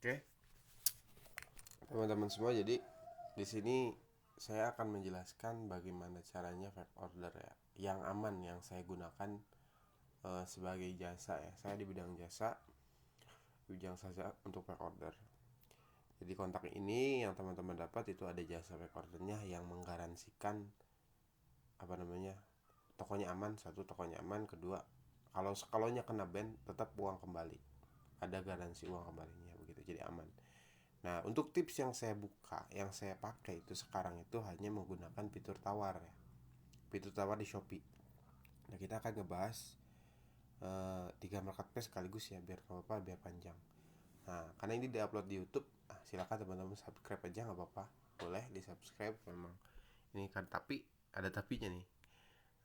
Oke, teman-teman semua, jadi di sini saya akan menjelaskan bagaimana caranya fake order ya, yang aman yang saya gunakan sebagai jasa ya. Saya di bidang jasa, bidang jasa untuk fake order. Jadi kontak ini yang teman-teman dapat itu ada jasa fake ordernya yang menggaransikan apa namanya tokonya aman, satu tokonya aman, kedua kalau nya kena ban tetap uang kembali, ada garansi uang kembalinya begitu, jadi aman. Nah, untuk tips yang saya buka, yang saya pakai itu sekarang itu hanya menggunakan fitur tawar ya. Fitur tawar di Shopee. Nah, kita akan ngebahas 3 marketplace sekaligus ya, biar apa-apa, biar panjang. Nah, karena ini diupload di YouTube, silakan teman-teman subscribe aja, nggak apa-apa. Boleh di subscribe memang. Ini kan tapi ada tapinya nih.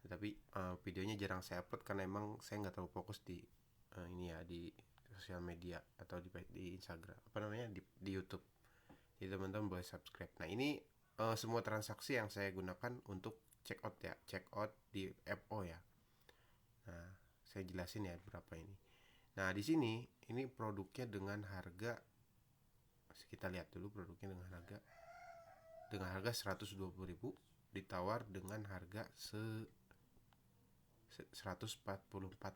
Tapi videonya jarang saya upload karena emang saya nggak terlalu fokus di ini ya, di sosial media atau di Instagram, apa namanya, di YouTube. Jadi teman-teman boleh subscribe. Nah, ini semua transaksi yang saya gunakan untuk check out ya, check out di FO ya. Nah, saya jelasin ya berapa ini. Nah, di sini ini produknya dengan harga, kita lihat dulu produknya dengan harga 120.000 ditawar dengan harga 144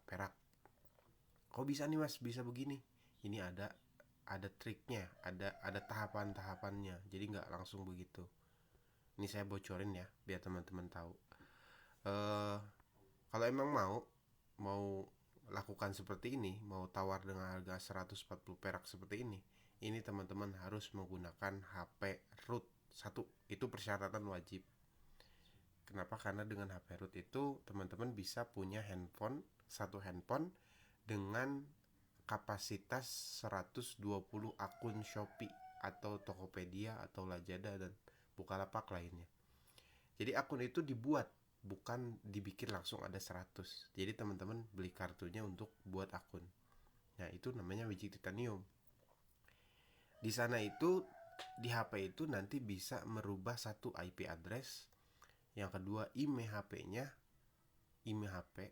perak. Kok bisa nih Mas, bisa begini? Ini ada triknya, ada tahapan-tahapannya. Jadi nggak langsung begitu. Ini saya bocorin ya biar teman-teman tahu. eh Kalau emang mau lakukan seperti ini, mau tawar dengan harga 140 perak seperti ini teman-teman harus menggunakan HP root satu. Itu persyaratan wajib. Kenapa? Karena dengan HP root itu teman-teman bisa punya satu handphone dengan kapasitas 120 akun Shopee atau Tokopedia atau Lazada dan Bukalapak lainnya. Jadi akun itu dibuat, bukan dibikin langsung ada 100. Jadi teman-teman beli kartunya untuk buat akun. Nah, itu namanya Magic Titanium. Di sana itu, di HP itu nanti bisa merubah satu IP address, yang kedua email HP-nya, email HP,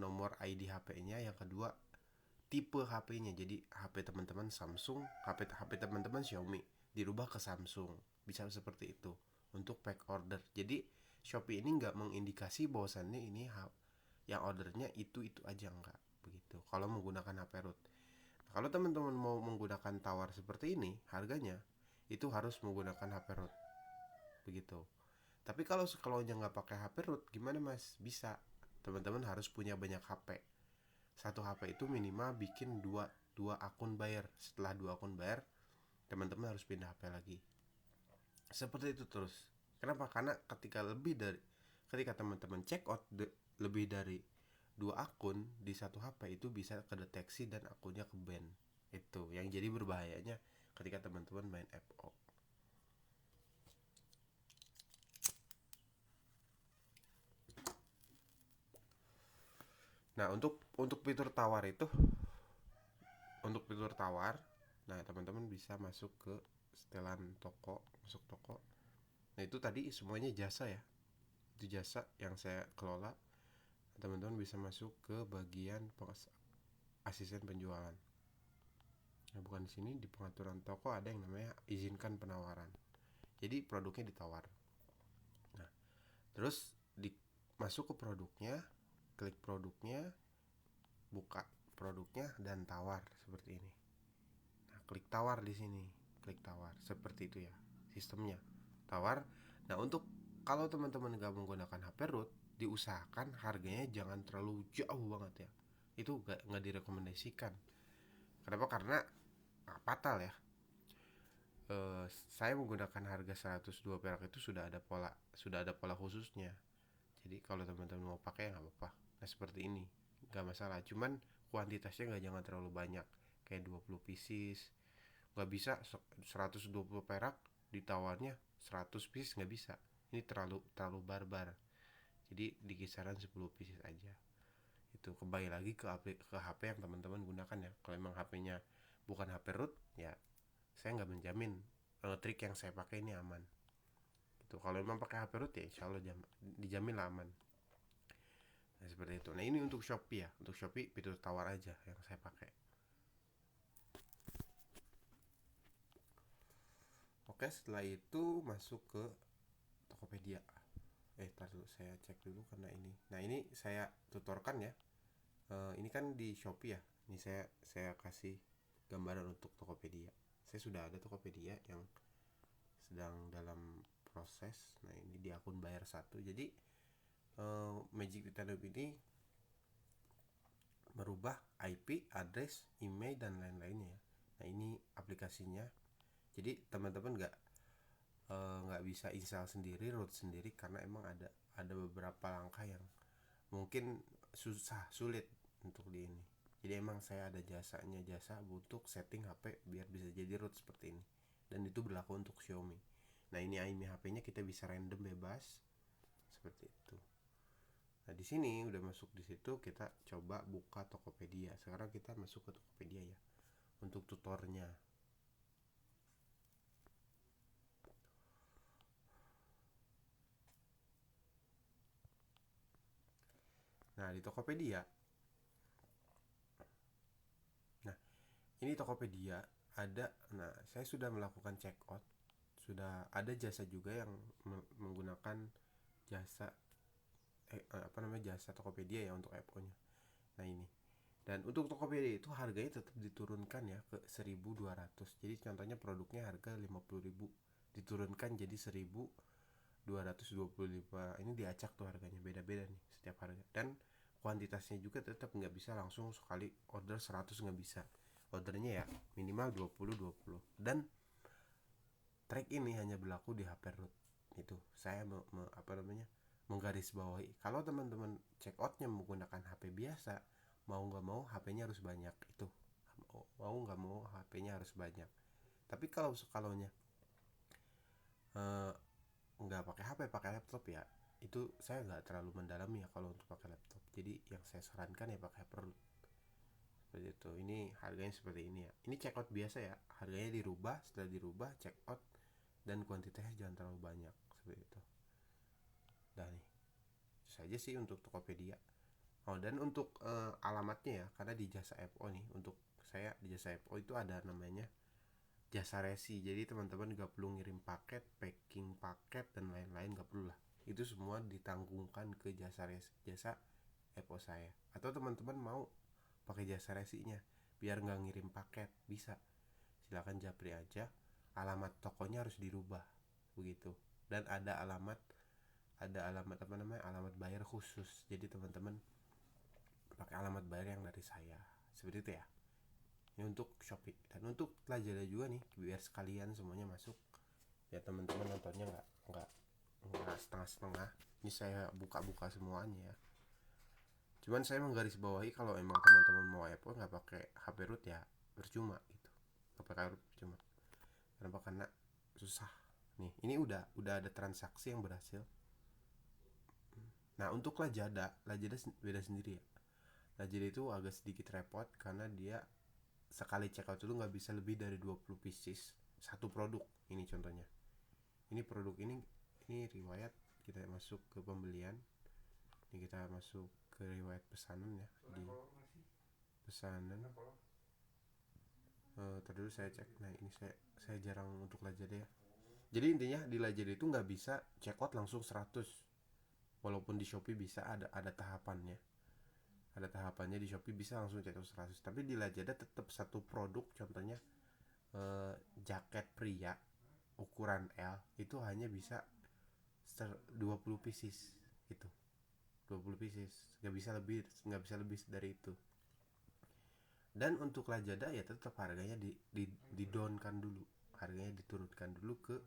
nomor ID HP-nya, yang kedua tipe HP-nya. Jadi HP teman-teman Samsung, HP teman-teman Xiaomi, dirubah ke Samsung. Bisa seperti itu untuk pack order. Jadi Shopee ini nggak mengindikasi bahwasannya ini yang ordernya itu aja, nggak begitu kalau menggunakan HP root. Nah, kalau teman-teman mau menggunakan tawar seperti ini, harganya itu harus menggunakan HP root begitu. Tapi kalau nggak pakai HP root, gimana Mas? Bisa. Teman-teman harus punya banyak HP. Satu HP itu minimal bikin dua akun bayar. Setelah dua akun bayar, teman-teman harus pindah HP lagi. Seperti itu terus. Kenapa? Karena ketika teman-teman check out lebih dari dua akun di satu HP, itu bisa kedeteksi dan akunnya ke ban. Itu yang jadi berbahayanya ketika teman-teman main FO. Nah, untuk fitur tawar itu, nah teman-teman bisa masuk ke setelan toko, masuk toko. Nah, itu tadi semuanya jasa ya. Itu jasa yang saya kelola. Teman-teman bisa masuk ke bagian asisten penjualan. Nah, bukan di sini, di pengaturan toko ada yang namanya izinkan penawaran. Jadi produknya ditawar. Nah, terus masuk ke produknya, klik produknya, buka produknya dan tawar seperti ini. Nah, klik tawar di sini, klik tawar seperti itu ya sistemnya. Tawar. Nah, untuk kalau teman-teman nggak menggunakan HP root, diusahakan harganya jangan terlalu jauh banget ya. Itu nggak direkomendasikan. Kenapa? Karena fatal ya. Saya menggunakan harga 102 perak itu sudah ada pola khususnya. Jadi kalau teman-teman mau pakai, nggak apa-apa. Nah, seperti ini nggak masalah. Cuman kuantitasnya jangan terlalu banyak, kayak 20 pieces. Nggak bisa 120 perak ditawarnya 100 pieces, nggak bisa. Ini terlalu barbar. Jadi di kisaran 10 pieces aja. Itu kembali lagi ke HP yang teman-teman gunakan ya. Kalau emang HP-nya bukan HP root, ya saya nggak menjamin trik yang saya pakai ini aman. Itu kalau memang pakai HP root, ya insya Allah dijamin lah aman. Nah, seperti itu. Nah, ini untuk Shopee ya. Untuk Shopee fitur tawar aja yang saya pakai. Oke, setelah itu masuk ke Tokopedia. Tar dulu saya cek dulu karena ini. Nah, ini saya tutorkan ya. Ini kan di Shopee ya. Ini saya kasih gambaran untuk Tokopedia. Saya sudah ada Tokopedia yang sedang dalam proses. Nah, ini di akun bayar satu. Jadi Magic Nintendo ini merubah IP, address, email dan lain-lainnya ya. Nah, ini aplikasinya. Jadi teman-teman nggak bisa install sendiri, root sendiri karena emang ada beberapa langkah yang mungkin sulit untuk di ini. Jadi emang saya ada jasa untuk setting HP biar bisa jadi root seperti ini. Dan itu berlaku untuk Xiaomi. Nah, ini IMEI HP-nya kita bisa random bebas seperti itu. Nah, di sini udah masuk di situ, kita coba buka Tokopedia. Sekarang kita masuk ke Tokopedia ya. Untuk tutornya. Nah, di Tokopedia. Nah, ini Tokopedia ada. Nah, saya sudah melakukan check out. Sudah ada jasa juga yang menggunakan jasa jasa Tokopedia ya untuk FO-nya. Nah, ini. Dan untuk Tokopedia itu harganya tetap diturunkan ya ke 1.200. Jadi contohnya produknya harga 50.000 diturunkan jadi 1.225. Ini diacak tuh harganya, beda-beda nih setiap harga. Dan kuantitasnya juga tetap nggak bisa langsung sekali order 100, nggak bisa. Ordernya ya minimal 20. Dan track ini hanya berlaku di HP root. Itu saya menggarisbawahi. Kalau teman-teman check outnya menggunakan HP biasa, mau nggak mau HP-nya harus banyak. Itu mau nggak mau HP-nya harus banyak. Tapi kalau skalanya nggak pakai HP, pakai laptop ya, itu saya nggak terlalu mendalami ya kalau untuk pakai laptop. Jadi yang saya sarankan ya pakai HP root seperti itu. Ini harganya seperti ini ya. Ini check out biasa ya, harganya dirubah. Setelah dirubah check out dan kuantitasnya jangan terlalu banyak seperti itu. Dan nih itu saja sih untuk Tokopedia. Oh, dan untuk alamatnya ya, karena di jasa FO nih, untuk saya di jasa FO itu ada namanya jasa resi. Jadi teman-teman gak perlu ngirim paket, packing paket dan lain-lain, gak perlu lah. Itu semua ditanggungkan ke jasa FO saya. Atau teman-teman mau pakai jasa resinya biar nggak ngirim paket, bisa. Silakan japri aja. Alamat tokonya harus dirubah begitu. Dan ada alamat alamat bayar khusus. Jadi teman-teman pakai alamat bayar yang dari saya. Seperti itu ya. Ini untuk Shopee. Dan untuk Lazada juga nih, biar sekalian semuanya masuk. Ya teman-teman nontonnya nggak setengah-setengah. Ini saya buka-buka semuanya ya. Cuman saya menggarisbawahi kalau emang teman-teman mau Apple nggak pakai HP root ya percuma gitu. Nggak pakai root percuma. Kenapa? Karena susah. Nih, ini udah ada transaksi yang berhasil. Nah, untuk Lazada beda sendiri ya. Lazada itu agak sedikit repot karena dia sekali check out itu nggak bisa lebih dari 20 pieces satu produk. Ini contohnya. Ini produk ini riwayat kita masuk ke pembelian. Ini kita masuk ke riwayat pesanan ya, di pesanan. Tadi saya cek. Nah, ini saya jarang untuk Lazada ya. Jadi intinya di Lazada itu nggak bisa check out langsung 100. Walaupun di Shopee bisa ada tahapannya. Ada tahapannya di Shopee bisa langsung check out 100. Tapi di Lazada tetap satu produk, contohnya jaket pria ukuran L itu hanya bisa 20 pieces gitu. 20 pieces, nggak bisa lebih dari itu. Dan untuk Lazada ya tetap harganya di downkan dulu, harganya diturunkan dulu ke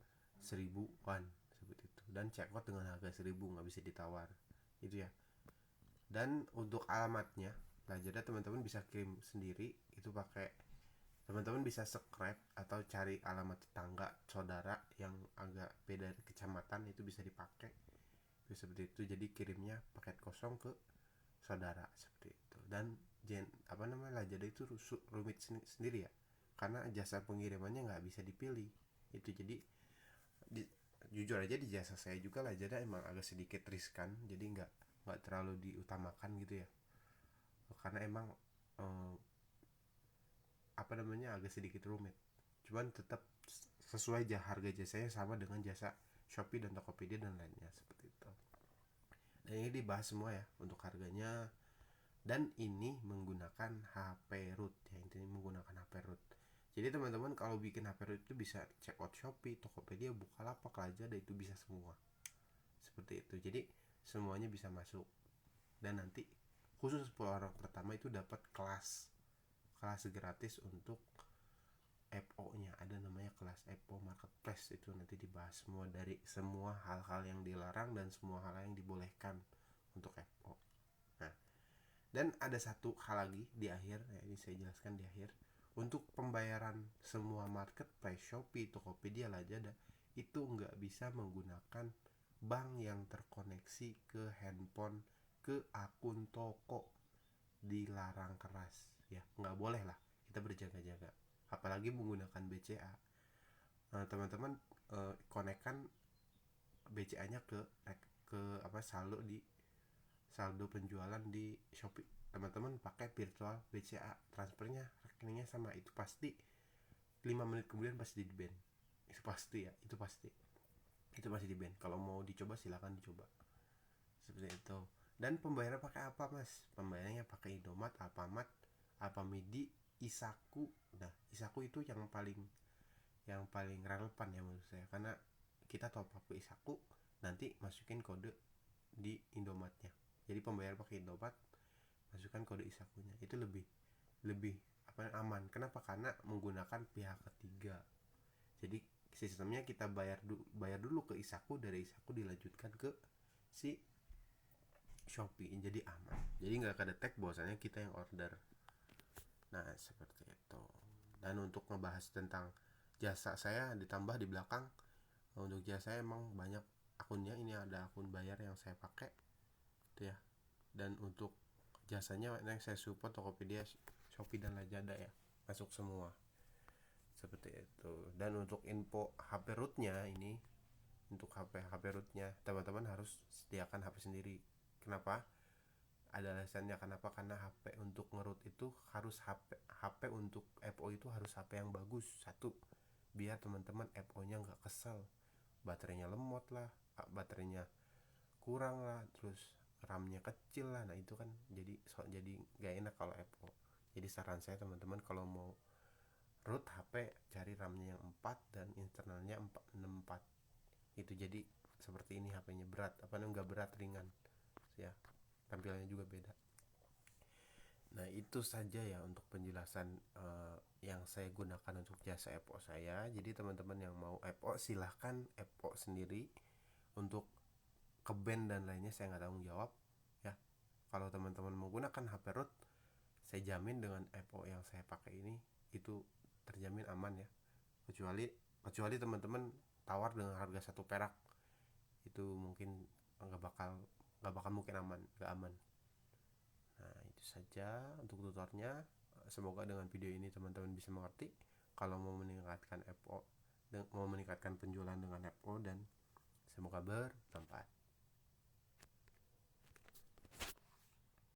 1000-an seperti itu. Dan check out dengan harga 1000, nggak bisa ditawar itu ya. Dan untuk alamatnya Lazada teman-teman bisa kirim sendiri, itu pakai teman-teman bisa subscribe atau cari alamat tetangga saudara yang agak beda kecamatan, itu bisa dipakai seperti itu. Jadi kirimnya paket kosong ke saudara seperti itu. Dan Lazada itu rumit sendiri ya, karena jasa pengirimannya nggak bisa dipilih itu. Jadi jujur aja di jasa saya juga Lazada emang agak sedikit riskan, jadi nggak terlalu diutamakan gitu ya, karena emang agak sedikit rumit. Cuman tetap sesuai harga jasanya sama dengan jasa Shopee dan Tokopedia dan lainnya, seperti itu. Dan ini dibahas semua ya untuk harganya, dan ini menggunakan HP root ya, intinya menggunakan HP root. Jadi teman-teman kalau bikin HP root itu bisa check out Shopee, Tokopedia, Bukalapak, Lazada, itu bisa semua. Seperti itu. Jadi semuanya bisa masuk. Dan nanti khusus 10 orang pertama itu dapat kelas gratis untuk FO-nya. Ada namanya kelas FO Marketplace, itu nanti dibahas semua dari semua hal-hal yang dilarang dan semua hal yang dibolehkan untuk FO. Nah, dan ada satu hal lagi di akhir, ya ini saya jelaskan di akhir. Untuk pembayaran semua marketplace Shopee, Tokopedia, Lazada itu nggak bisa menggunakan bank yang terkoneksi ke handphone, ke akun toko. Dilarang keras ya, nggak boleh lah, kita berjaga-jaga. Apalagi menggunakan BCA. Teman-teman konekkan BCA-nya ke saldo penjualan di Shopee. Teman-teman pakai virtual BCA, transfernya rekeningnya sama, itu pasti 5 menit kemudian pasti di ban. Itu pasti ya, itu pasti di ban. Kalau mau dicoba silakan dicoba, seperti itu. Dan pembayaran pakai apa mas? Pembayarannya pakai Indomaret, Alfamart, Alfamidi, Isaku. Nah, Isaku itu yang paling relevan ya menurut saya, karena kita top up ke Isaku, nanti masukin kode di Indomaretnya. Jadi pembayaran pakai Indomaret, masukkan kode Isakunya, itu lebih aman. Kenapa? Karena menggunakan pihak ketiga. Jadi sistemnya kita bayar dulu ke Isaku, dari Isaku dilanjutkan ke si Shopee, jadi aman. Jadi nggak kedetek bahwasanya kita yang order. Nah, seperti itu. Dan untuk ngebahas tentang jasa saya, ditambah di belakang untuk jasa saya emang banyak akunnya. Ini ada akun bayar yang saya pakai itu ya. Dan untuk jasanya yang saya support Tokopedia, Shopee dan Lazada ya, masuk semua. Seperti itu. Dan untuk info HP rootnya ini, untuk HP rootnya teman-teman harus sediakan HP sendiri. Kenapa? Ada alasannya kenapa, karena HP untuk ngerut itu harus HP untuk FO itu harus HP yang bagus. Satu, biar teman-teman FO-nya nggak kesel, baterainya lemot lah, baterainya kurang lah, terus RAM-nya kecil lah. Nah itu kan jadi nggak enak kalau FO. Jadi saran saya teman-teman kalau mau root HP, cari RAM-nya yang 4 dan internalnya 64. Itu jadi seperti ini, HP-nya berat, nggak berat, ringan ya, tampilannya juga beda. Nah itu saja ya untuk penjelasan yang saya gunakan untuk jasa FO saya. Jadi teman-teman yang mau FO silahkan FO sendiri. Untuk ke band dan lainnya saya nggak tanggung jawab ya. Kalau teman-teman menggunakan HP root, saya jamin dengan FO yang saya pakai ini itu terjamin aman ya. Kecuali teman-teman tawar dengan harga 1 perak, itu mungkin nggak bakal mungkin aman, nggak aman. Nah itu saja untuk tutornya. Semoga dengan video ini teman-teman bisa mengerti kalau mau meningkatkan FO, mau meningkatkan penjualan dengan FO, dan semoga bermanfaat.